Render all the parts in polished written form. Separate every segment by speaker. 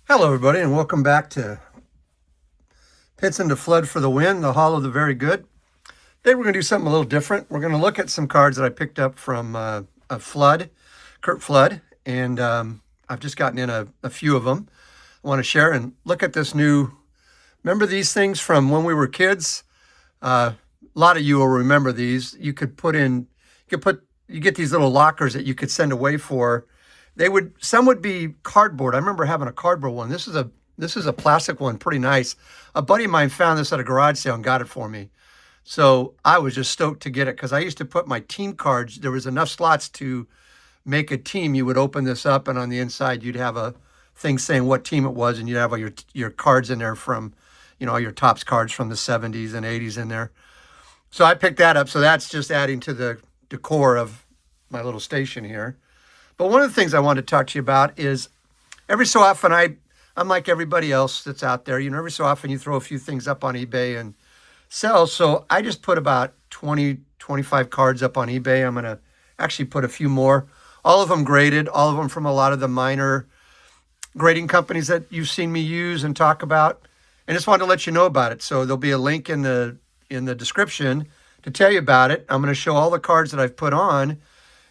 Speaker 1: Hello, everybody, and welcome back to Pitts into Flood for the Win, the Hall of the Very Good. Today, we're going to do something a little different. We're going to look at some cards that I picked up from a Flood, Curt Flood, and I've just gotten in a few of them. I want to share and look at this new. Remember these things from when we were kids? A lot of you will remember these. You get these little lockers that you could send away for. Some would be cardboard. I remember having a cardboard one. This is a plastic one, pretty nice. A buddy of mine found this at a garage sale and got it for me. So I was just stoked to get it because I used to put my team cards. There was enough slots to make a team. You would open this up, and on the inside you'd have a thing saying what team it was, and you'd have all your cards in there from, all your Topps cards from the 70s and 80s in there. So I picked that up. So that's just adding to the decor of my little station here. But one of the things I want to talk to you about is every so often I'm like everybody else that's out there. Every so often you throw a few things up on eBay and sell. So I just put about 20, 25 cards up on eBay. I'm going to actually put a few more. All of them graded, all of them from a lot of the minor grading companies that you've seen me use and talk about. And just wanted to let you know about it. So there'll be a link in the description to tell you about it. I'm going to show all the cards that I've put on.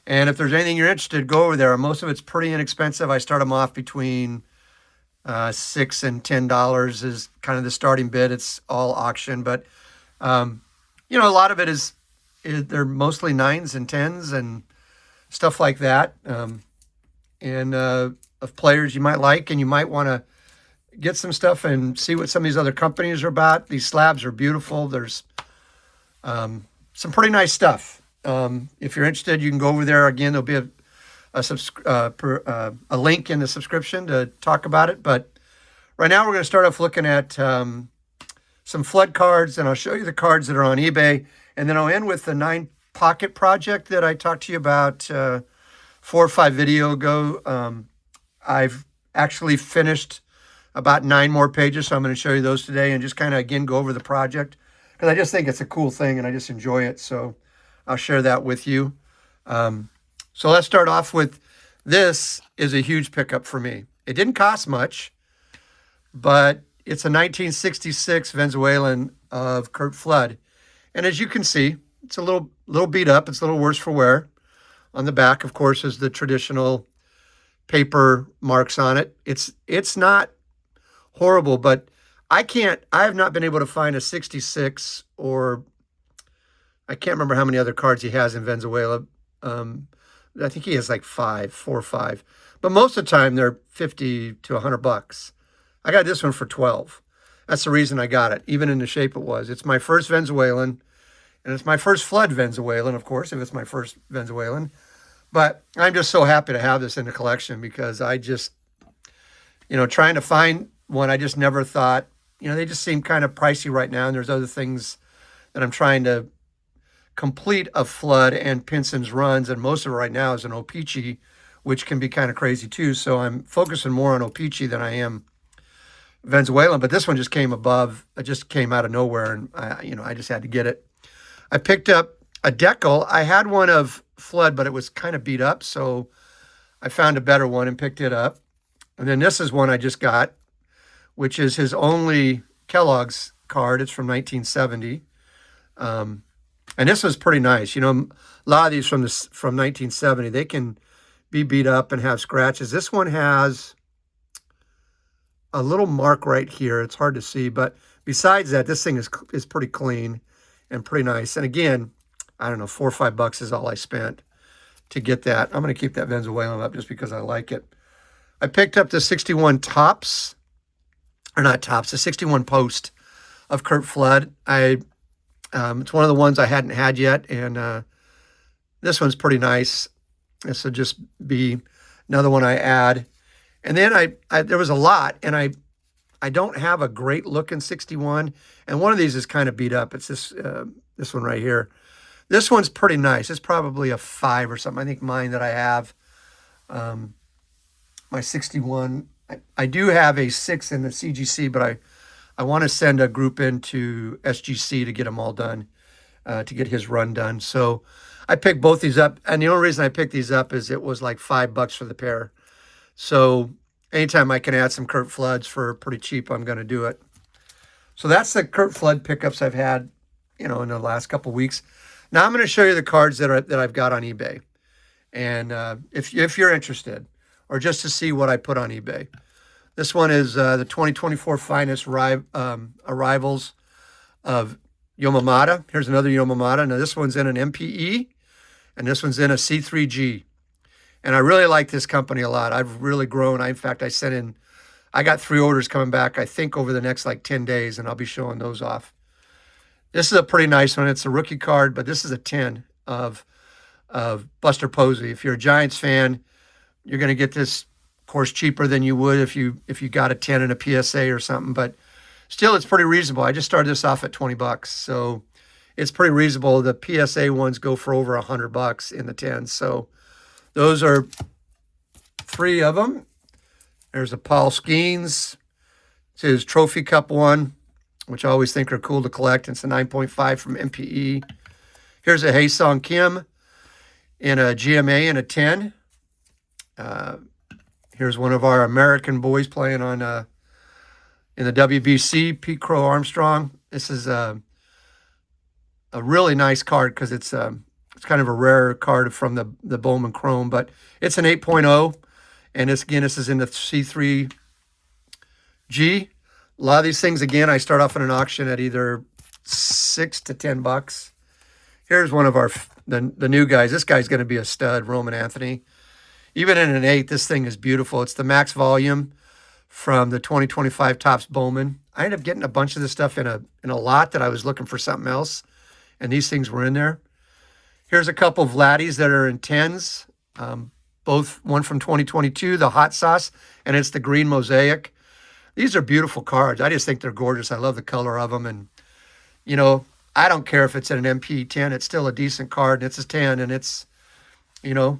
Speaker 1: And if there's anything you're interested, go over there. Most of it's pretty inexpensive. I start them off between $6 and $10 is kind of the starting bid. It's all auction, but a lot of it is they're mostly 9s and 10s and stuff like that. And of players you might like, and you might want to get some stuff and see what some of these other companies are about. These slabs are beautiful. There's some pretty nice stuff. If you're interested, you can go over there. Again, there'll be a link in the subscription to talk about it. But right now, we're going to start off looking at some Flood cards, and I'll show you the cards that are on eBay. And then I'll end with the 9 pocket project that I talked to you about 4 or 5 video ago. I've actually finished about 9 more pages, so I'm going to show you those today and just kind of, again, go over the project because I just think it's a cool thing and I just enjoy it. So I'll share that with you. So let's start off with, this is a huge pickup for me. It didn't cost much, but it's a 1966 Venezuelan of Curt Flood. And as you can see, it's a little beat up. It's a little worse for wear. On the back, of course, is the traditional paper marks on it. It's not horrible, but I have not been able to find a 66 or I can't remember how many other cards he has in Venezuela. I think he has like 4 or 5. But most of the time, they're 50 to $100. I got this one for 12. That's the reason I got it, even in the shape it was. It's my first Venezuelan, and it's my first Flood Venezuelan, of course, if it's my first Venezuelan. But I'm just so happy to have this in the collection because I just, trying to find one, I just never thought, they just seem kind of pricey right now, and there's other things that I'm trying to complete of Flood and Pinson's runs, and most of it right now is an O-Pee-Chee, which can be kind of crazy too. So I'm focusing more on O-Pee-Chee than I am Venezuelan. But this one just came it just came out of nowhere, and I just had to get it. I picked up a decal. I had one of Flood, but it was kind of beat up, so I found a better one and picked it up. And then this is one I just got, which is his only Kellogg's card. It's from 1970. And this was pretty nice. A lot of these from 1970, they can be beat up and have scratches. This one has a little mark right here. It's hard to see, but besides that, this thing is pretty clean and pretty nice. And again, I don't know, $4 or $5 is all I spent to get that. I'm going to keep that Venezuelan up just because I like it. I picked up the 61 Topps, or not Topps, the 61 Post of Curt Flood. It's one of the ones I hadn't had yet, and this one's pretty nice. This will just be another one I add. And then there was a lot, and I don't have a great looking 61, and one of these is kind of beat up. It's this one right here. This one's pretty nice. It's probably a 5 or something. I think mine that I have, my 61. I do have a 6 in the CGC, but I want to send a group into SGC to get them all done, to get his run done. So I picked both these up, and the only reason I picked these up is it was like $5 for the pair. So anytime I can add some Curt Floods for pretty cheap, I'm going to do it. So that's the Curt Flood pickups I've had, in the last couple weeks. Now I'm going to show you the cards that I've got on eBay, and if you're interested, or just to see what I put on eBay. This one is the 2024 finest arrivals of Yamamata. Here's another Yamamata. Now this one's in an MPE, and this one's in a C3G. And I really like this company a lot. I've really grown. In fact, I got 3 orders coming back, I think, over the next like 10 days, and I'll be showing those off. This is a pretty nice one. It's a rookie card, but this is a 10 of Buster Posey. If you're a Giants fan, you're going to get this, of course, cheaper than you would if you got a 10 in a PSA or something. But still, it's pretty reasonable. I just started this off at $20, so it's pretty reasonable. The PSA ones go for over $100 in the 10s. So those are 3 of them. There's a Paul Skeens. It's his Trophy Cup one, which I always think are cool to collect. It's a 9.5 from MPE. Here's a Hae-Sung Kim in a GMA in a 10. Here's one of our American boys playing on in the WBC, Pete Crow Armstrong. This is a really nice card because it's kind of a rare card from the Bowman Chrome, but it's an 8.0, and this is in the C3G. A lot of these things, again, I start off in an auction at either $6 to $10. Here's one of the new guys. This guy's going to be a stud, Roman Anthony. Even in an 8, this thing is beautiful. It's the max volume from the 2025 Topps Bowman. I ended up getting a bunch of this stuff in a lot that I was looking for something else, and these things were in there. Here's a couple of Vladdies that are in 10s. Both one from 2022, the Hot Sauce, and it's the green mosaic. These are beautiful cards. I just think they're gorgeous. I love the color of them. And, I don't care if it's in an MP 10. It's still a decent card, and it's a 10, and it's,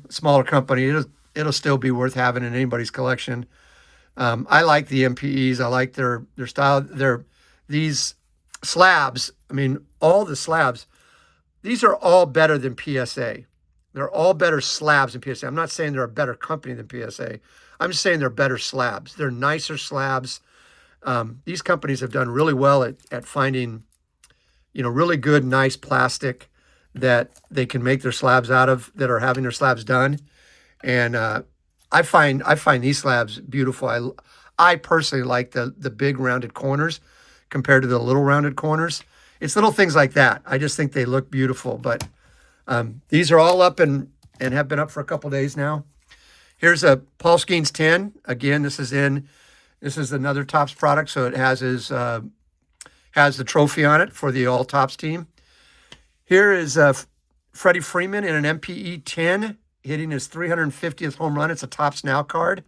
Speaker 1: smaller company. It'll still be worth having in anybody's collection. I like the MPEs. I like their style. These slabs, all the slabs, these are all better than PSA. They're all better slabs than PSA. I'm not saying they're a better company than PSA. I'm just saying they're better slabs. They're nicer slabs. These companies have done really well at finding, really good, nice plastic that they can make their slabs out of, that are having their slabs done. And I find these slabs beautiful. I personally like the big rounded corners compared to the little rounded corners. It's little things like that. I just think they look beautiful. But these are all up and have been up for a couple days now. Here's a Paul Skeens 10. Again, this is another Topps product, so it has the trophy on it for the All Topps team. Here is Freddie Freeman in an MPE 10, hitting his 350th home run. It's a Topps Now card.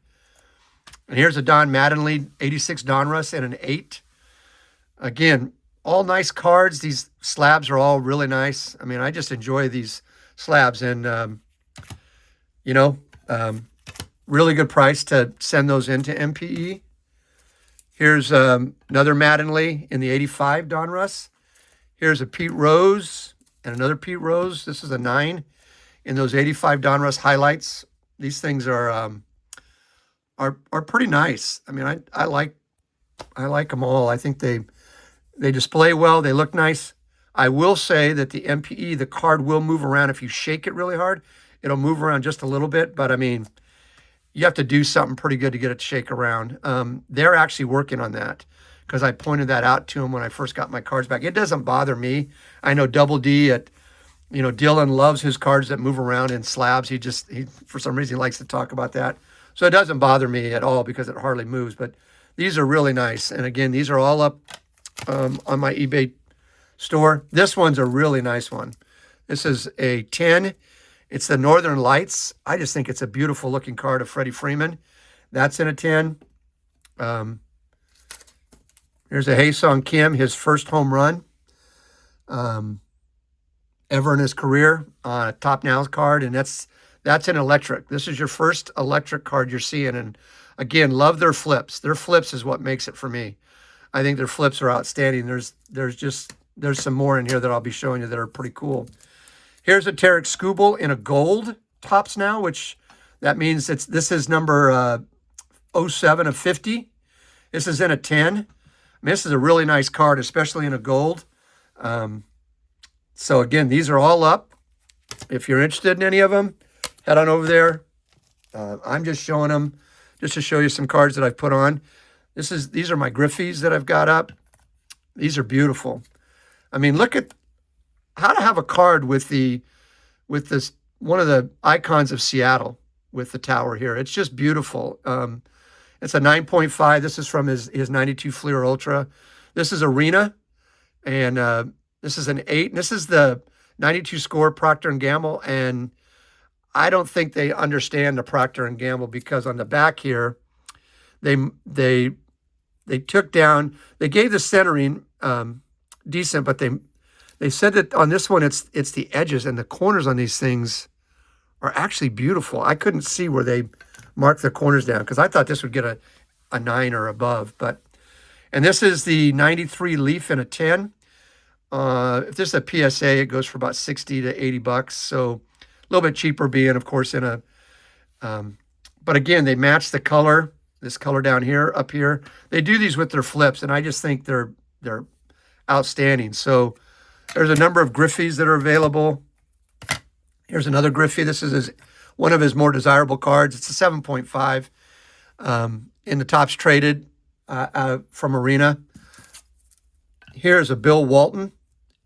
Speaker 1: And here's a Don Mattingly 86 Donruss in an 8. Again, all nice cards. These slabs are all really nice. I just enjoy these slabs, and really good price to send those into MPE. Here's another Mattingly in the 85 Donruss. Here's a Pete Rose and another Pete Rose. This is a 9 in those 85 Donruss highlights. These things are pretty nice. I like them all. I think they display well. They look nice. I will say that the MPE, the card will move around. If you shake it really hard, it'll move around just a little bit. But you have to do something pretty good to get it to shake around. They're actually working on that, because I pointed that out to them when I first got my cards back. It doesn't bother me. I know Double D Dylan loves his cards that move around in slabs. He for some reason, he likes to talk about that. So it doesn't bother me at all because it hardly moves. But these are really nice. And again, these are all up on my eBay store. This one's a really nice one. This is a 10. It's the Northern Lights. I just think it's a beautiful looking card of Freddie Freeman. That's in a 10. Here's a Hae-Sung Kim, his first home run ever in his career on a Top Now card, and that's an electric. This is your first electric card you're seeing, and again, love their flips. Their flips is what makes it for me. I think their flips are outstanding. There's some more in here that I'll be showing you that are pretty cool. Here's a Tarek Skubal in a gold Topps Now, which that means this is number 07 of 50. This is in a 10. I mean, this is a really nice card, especially in a gold. So again, these are all up. If you're interested in any of them, head on over there. I'm just showing them just to show you some cards that I've put on. These are my Griffies that I've got up. These are beautiful. I mean, look at how to have a card with this one of the icons of Seattle with the tower here. It's just beautiful. It's a 9.5. This is from his 92 Fleer Ultra. This is Arena, and this is an 8. And this is the 92 score Procter & Gamble, and I don't think they understand the Procter & Gamble, because on the back here, they took down, they gave the centering decent, but they said that on this one, it's the edges and the corners on these things are actually beautiful. I couldn't see where they marked the corners down, because I thought this would get a 9 or above. And this is the 93 Leaf in a 10. If this is a PSA, it goes for about 60 to 80 bucks. So a little bit cheaper, being, of course, in a, but again, they match the color, this color down here, up here. They do these with their flips, and I just think they're outstanding. So there's a number of Griffies that are available. Here's another Griffey. This is one of his more desirable cards. It's a 7.5 in the Tops Traded from Arena. Here's a Bill Walton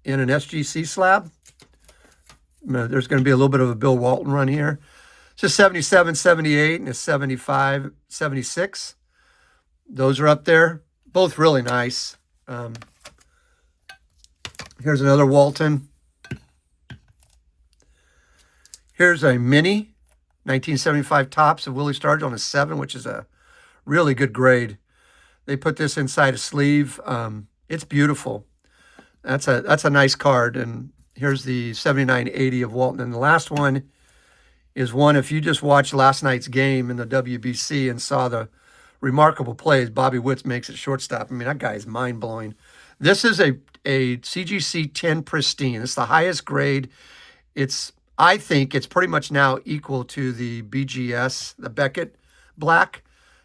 Speaker 1: in an SGC slab. There's going to be a little bit of a Bill Walton run here. It's a 77, 78, and a 75, 76. Those are up there. Both really nice. Here's another Walton. Here's a mini 1975 Tops of Willie Stargell on a 7, which is a really good grade. They put this inside a sleeve. It's beautiful. That's a nice card. And here's the 7980 of Walton. And the last one is one, if you just watched last night's game in the WBC and saw the remarkable plays, Bobby Witts makes it shortstop. I mean, that guy is mind-blowing. This is a CGC 10 Pristine. It's the highest grade. I think it's pretty much now equal to the BGS, the Beckett Black.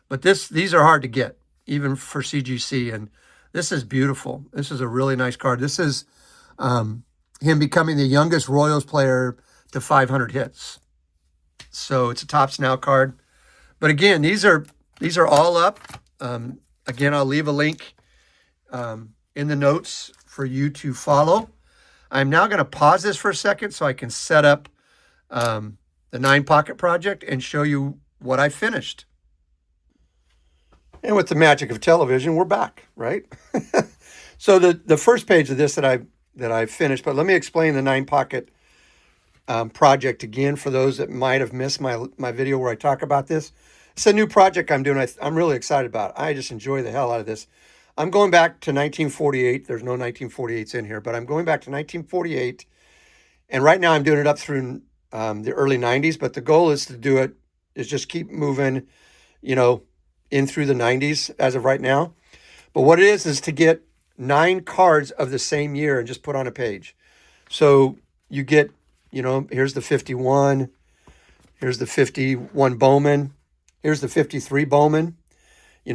Speaker 1: But these are hard to get, even for CGC. And this is beautiful. This is a really nice card. This is him becoming the youngest Royals player to 500 hits. So it's a Tops Now card. But again, these are all up. Again, I'll leave a link in the notes for you to follow. I'm now going to pause this for a second so I can set up the 9 Pocket project and show you what I finished. And with the magic of television, we're back, right? So the first page of this that I finished, but let me explain the 9 Pocket project again for those that might have missed my video where I talk about this. It's a new project I'm doing. I'm really excited about it. I just enjoy the hell out of this. I'm going back to 1948. There's no 1948s in here, but I'm going back to 1948. And right now I'm doing it up through the early 90s, but the goal is just keep moving, in through the 90s as of right now. But what it is to get 9 cards of the same year and just put on a page. So you get, here's the 51, here's the 51 Bowman, here's the 53 Bowman.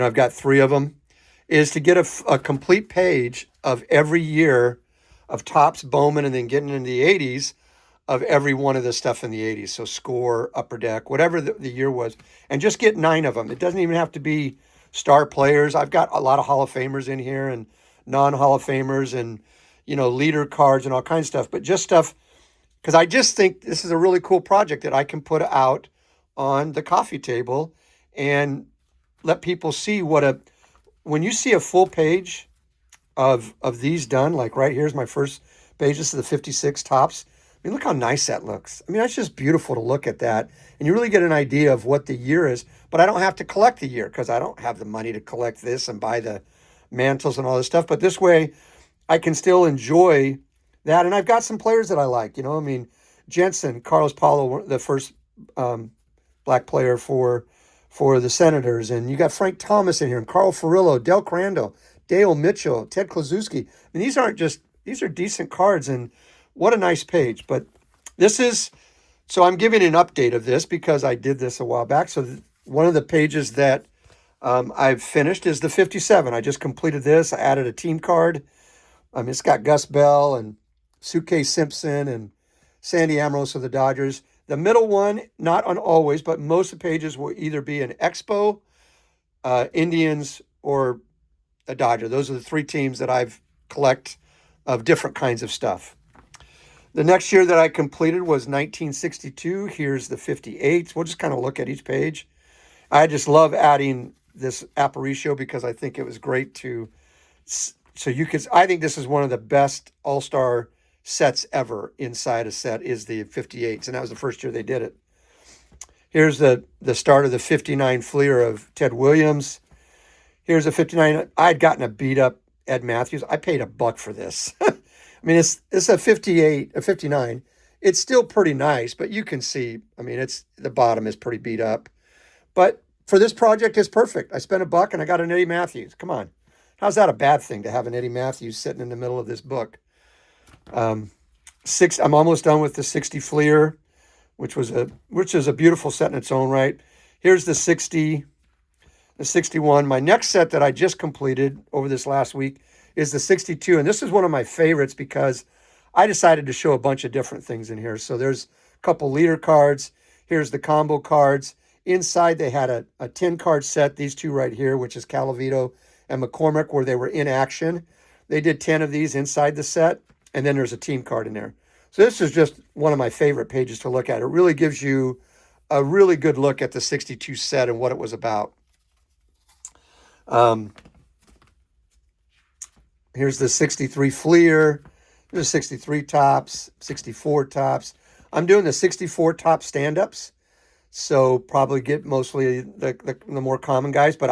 Speaker 1: I've got 3 of them. Is to get a complete page of every year of Topps, Bowman, and then getting into the 80s of every one of the stuff in the 80s. So Score, Upper Deck, whatever the year was. And just get 9 of them. It doesn't even have to be star players. I've got a lot of Hall of Famers in here and non-Hall of Famers and, leader cards and all kinds of stuff. But just stuff, because I just think this is a really cool project that I can put out on the coffee table and let people see when you see a full page of these done, like right here's my first page. This is the 56 Topps. I mean, look how nice that looks. I mean, that's just beautiful to look at that. And you really get an idea of what the year is. But I don't have to collect the year because I don't have the money to collect this and buy the mantles and all this stuff. But this way, I can still enjoy that. And I've got some players that I like. Jensen, Carlos Paulo, the first black player for the Senators. And you got Frank Thomas in here, and Carl Furillo, Del Crandall, Dale Mitchell, Ted Kluszewski. I mean, these are decent cards, and what a nice page. But so I'm giving an update of this because I did this a while back. So one of the pages that I've finished is the 57. I just completed this. I added a team card. It's got Gus Bell and Suitcase Simpson and Sandy Amoroso of the Dodgers. The middle one, not on always, but most of the pages will either be an Expo, Indians, or a Dodger. Those are the three teams that I've collect of different kinds of stuff. The next year that I completed was 1962. Here's the 58s. We'll just kind of look at each page. I just love adding this Aparicio because I think it was great to, so you could, I think this is one of the best all-star sets ever inside a set is the 58s. And that was the first year they did it. Here's the start of the 59 Fleer of Ted Williams. Here's a 59. I'd gotten a beat up Ed Matthews. I paid $1 for this. I mean, it's a 58, a 59. It's still pretty nice, but you can see, I mean, it's the bottom is pretty beat up. But for this project, it's perfect. I spent $1 and I got an Eddie Matthews. Come on. How's that a bad thing to have an Eddie Matthews sitting in the middle of this book? I'm almost done with the 60 Fleer, which is a beautiful set in its own right. Here's the 60, the 61. My next set that I just completed over this last week is the 62. And this is one of my favorites because I decided to show a bunch of different things in here. So there's a couple leader cards. Here's the combo cards. Inside, they had a 10-card set, these two right here, which is Calavito and McCormick, where they were in action. They did 10 of these inside the set, and then there's a team card in there. So this is just one of my favorite pages to look at. It really gives you a really good look at the 62 set and what it was about. Here's the 63 Fleer. There's 63 tops, 64 tops. I'm doing the 64 top stand-ups. So probably get mostly the more common guys. But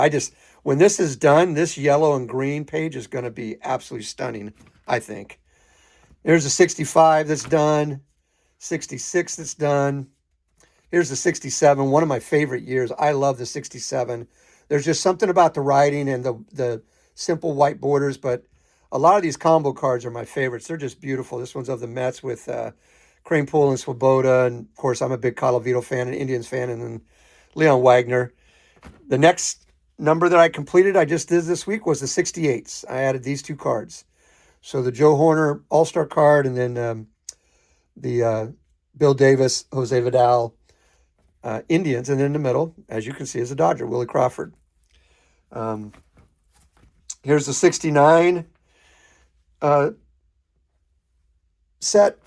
Speaker 1: when this is done, this yellow and green page is going to be absolutely stunning, I think. Here's a 65 that's done. 66 that's done. Here's the 67, one of my favorite years. I love the 67. There's just something about the writing and the simple white borders. But a lot of these combo cards are my favorites. They're just beautiful. This one's of the Mets with Kranepool and Swoboda, and of course I'm a big Calavito fan and Indians fan, and then Leon Wagner. The next number that I completed, I just did this week, was the 68s. I added these two cards. So the Joe Horner All-Star card, and then the Bill Davis, Jose Vidal Indians, and then in the middle, as you can see, is a Dodger, Willie Crawford. Here's the 69 set.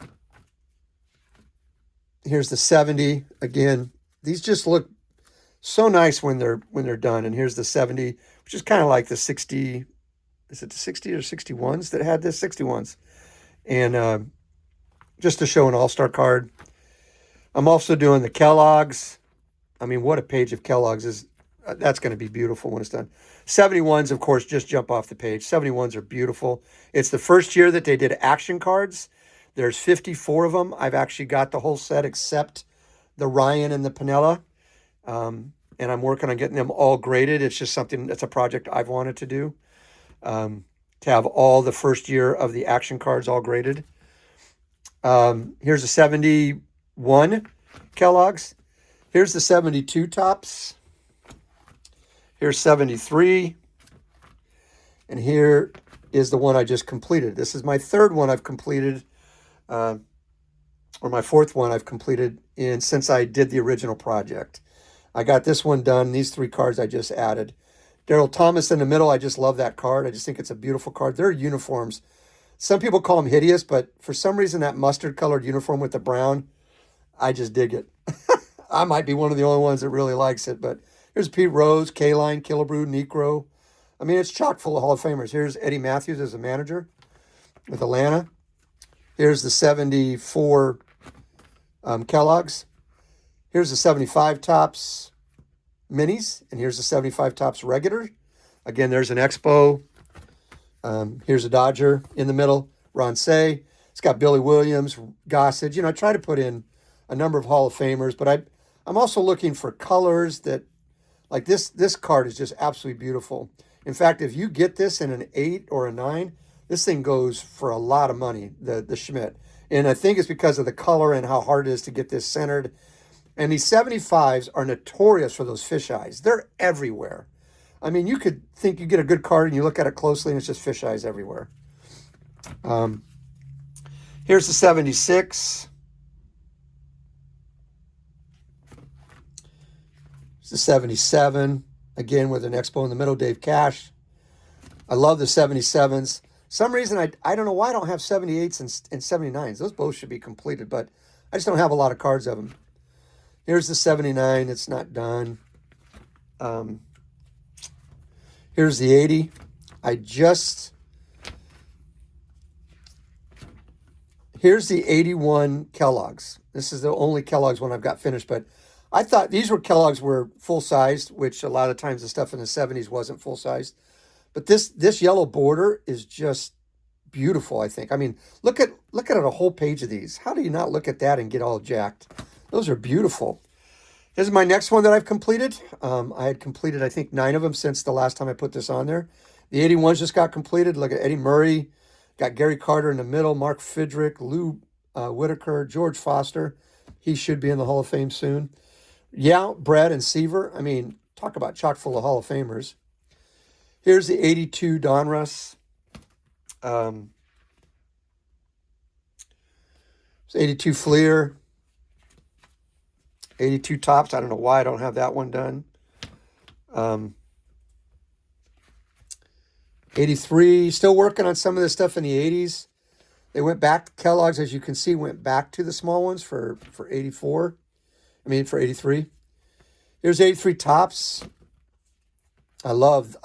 Speaker 1: Here's the 70. Again, these just look so nice when they're done. And here's the 70, which is kind of like the 60. Is it the 60 or 61s that had this? 61s. And just to show an all-star card. I'm also doing the Kellogg's. I mean, what a page of Kellogg's is. That's going to be beautiful when it's done. 71s, of course, just jump off the page. 71s are beautiful. It's the first year that they did action cards. There's 54 of them. I've actually got the whole set except the Ryan and the Pinella. And I'm working on getting them all graded. It's just something that's a project I've wanted to do. To have all the first year of the action cards all graded. Here's a 71 Kellogg's. Here's the 72 tops. Here's 73. And here is the one I just completed. This is my third one I've completed. Or my fourth one I've completed since I did the original project. I got this one done. These three cards I just added. Daryl Thomas in the middle. I just love that card. I just think it's a beautiful card. Their uniforms, some people call them hideous, but for some reason that mustard colored uniform with the brown, I just dig it. I might be one of the only ones that really likes it, but here's Pete Rose, K-Line, Killebrew, Necro. I mean, it's chock full of Hall of Famers. Here's Eddie Matthews as a manager with Atlanta. Here's the 74 Kellogg's. Here's the 75 tops minis. And here's the 75 tops regular. Again, there's an Expo. Here's a Dodger in the middle. Ron Say. It's got Billy Williams, Gossage. I try to put in a number of Hall of Famers, but I'm also looking for colors that, like this card is just absolutely beautiful. In fact, if you get this in an 8 or a 9, this thing goes for a lot of money, the Schmidt. And I think it's because of the color and how hard it is to get this centered. And these 75s are notorious for those fish eyes. They're everywhere. I mean, you could think you get a good card and you look at it closely and it's just fish eyes everywhere. Here's the 76. It's the 77. Again, with an Expo in the middle, Dave Cash. I love the 77s. Some reason, I don't know why I don't have 78s and 79s. Those both should be completed, but I just don't have a lot of cards of them. Here's the 79. It's not done. Here's the 80. Here's the 81 Kellogg's. This is the only Kellogg's one I've got finished, but I thought these Kellogg's were full-sized, which a lot of times the stuff in the 70s wasn't full-sized. But this yellow border is just beautiful, I think. I mean, look at a whole page of these. How do you not look at that and get all jacked? Those are beautiful. This is my next one that I've completed. I had completed, I think, 9 of them since the last time I put this on there. The 81s just got completed. Look at Eddie Murray. Got Gary Carter in the middle. Mark Fidrick, Lou Whitaker, George Foster. He should be in the Hall of Fame soon. Yeah, Brad and Seaver. I mean, talk about chock full of Hall of Famers. Here's the 82 Donruss. 82 Fleer. 82 Tops. I don't know why I don't have that one done. 83. Still working on some of this stuff in the 80s. They went back. Kellogg's, as you can see, went back to the small ones for 84. I mean, for 83. Here's 83 Tops. I love,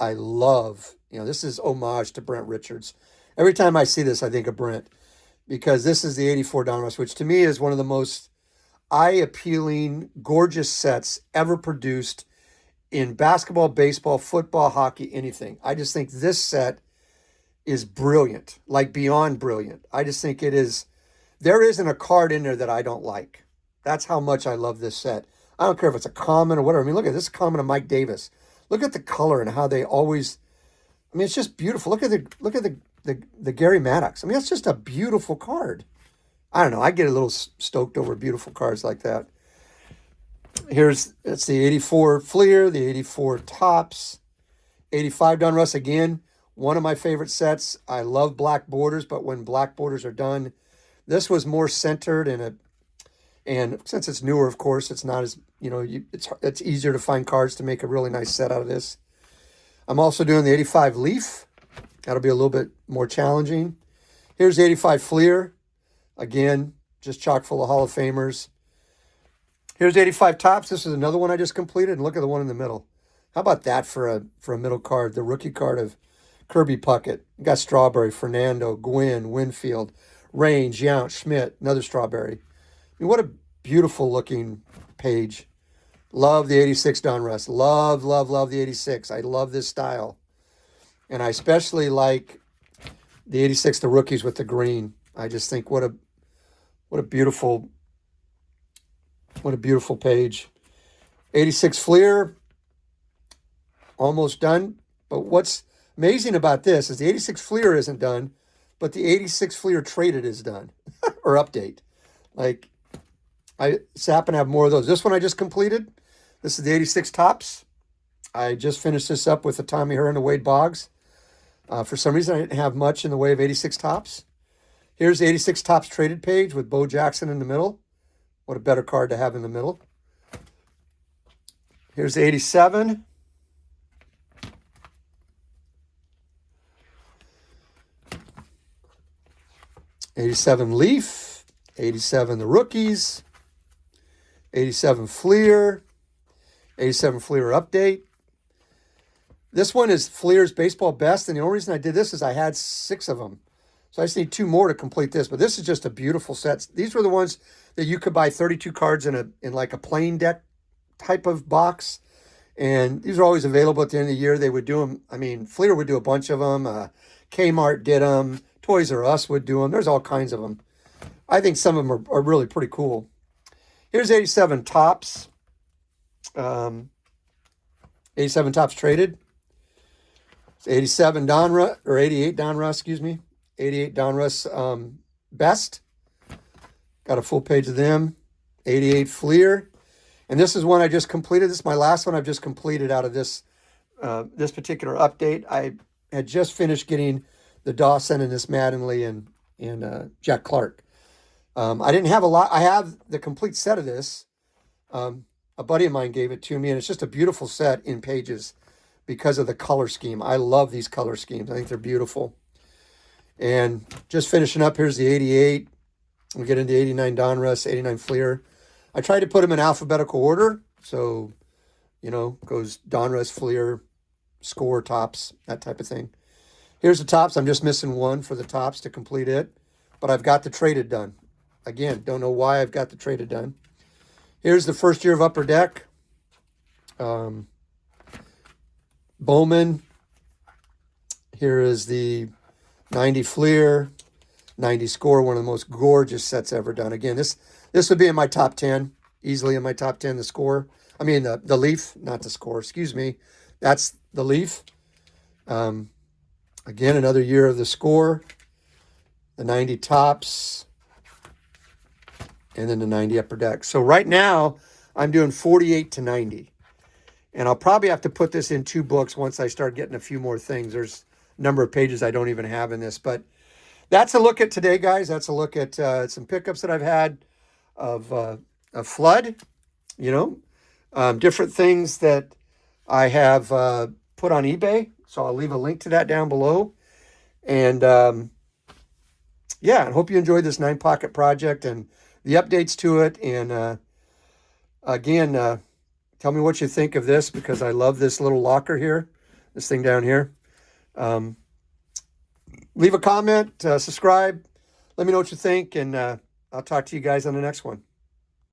Speaker 1: this is homage to Brent Richards. Every time I see this, I think of Brent, because this is the 84 Donruss, which to me is one of the most eye-appealing, gorgeous sets ever produced in basketball, baseball, football, hockey, anything. I just think this set is brilliant, like beyond brilliant. I just think it is. There isn't a card in there that I don't like. That's how much I love this set. I don't care if it's a common or whatever. I mean, look at this common of Mike Davis. Look at the color and how they always. I mean, it's just beautiful. Look at the Gary Maddox. I mean, that's just a beautiful card. I don't know. I get a little stoked over beautiful cards like that. It's the 84 Fleer, the 84 Tops, 85 Donruss again. One of my favorite sets. I love black borders, but when black borders are done, this was more centered and since it's newer, of course, it's not as, it's easier to find cards to make a really nice set out of this. I'm also doing the 85 Leaf. That'll be a little bit more challenging. Here's the 85 Fleer. Again, just chock full of Hall of Famers. Here's 85 Tops. This is another one I just completed. And look at the one in the middle. How about that for a middle card? The rookie card of Kirby Puckett. You got Strawberry, Fernando, Gwynn, Winfield, Range, Yount, Schmidt, another Strawberry. I mean, what a beautiful looking page. Love the 86 Donruss. Love the 86. I love this style. And I especially like the 86, the rookies with the green. I just think what a beautiful page. 86 Fleer, almost done. But what's amazing about this is the 86 Fleer isn't done, but the 86 Fleer Traded is done, or update. Like, I happen to have more of those. This one I just completed. This is the 86 Tops. I just finished this up with the Tommy Hearn and Wade Boggs. For some reason, I didn't have much in the way of 86 Tops. Here's the 86 Tops Traded page with Bo Jackson in the middle. What a better card to have in the middle. Here's the 87. '87 Leaf. 87 the rookies. 87 Fleer. 87 Fleer update. This one is Fleer's baseball best, and the only reason I did this is I had 6 of them. So I just need 2 more to complete this, but this is just a beautiful set. These were the ones that you could buy 32 cards in like a plain deck type of box, and these are always available at the end of the year. They would do them. I mean, Fleer would do a bunch of them. Kmart did them. Toys R Us would do them. There's all kinds of them. I think some of them are really pretty cool. Here's 87 Tops. 87 Tops Traded. It's 87 Donruss, or 88 Donruss, excuse me. 88 Donruss Best. Got a full page of them. 88 Fleer. And this is one I just completed. This is my last one I've just completed out of this this particular update. I had just finished getting the Dawson and this Mattingly and Jack Clark. I didn't have a lot. I have the complete set of this. A buddy of mine gave it to me, and it's just a beautiful set in pages because of the color scheme. I love these color schemes. I think they're beautiful. And just finishing up, here's the 88. We get into 89 Donruss, 89 Fleer. I tried to put them in alphabetical order. So, goes Donruss, Fleer, Score, Tops, that type of thing. Here's the Tops. I'm just missing one for the Tops to complete it. But I've got the traded done. Again, don't know why I've got the traded done. Here's the first year of Upper Deck. Bowman. Here is the 90 Fleer, 90 Score, one of the most gorgeous sets ever done. Again, this would be in my top 10, easily in my top 10, the Score. I mean, the Leaf, not the Score, excuse me. That's the Leaf. Again, another year of the Score, the 90 Tops, and then the 90 Upper Deck. So right now, I'm doing 48 to 90. And I'll probably have to put this in 2 books once I start getting a few more things. There's a number of pages I don't even have in this. But that's a look at today, guys. That's a look at some pickups that I've had of Flood, different things that I have put on eBay. So I'll leave a link to that down below. And I hope you enjoyed this 9-pocket project and the updates to it. And again, tell me what you think of this, because I love this little locker here, this thing down here. Leave a comment, subscribe. Let me know what you think, and I'll talk to you guys on the next one.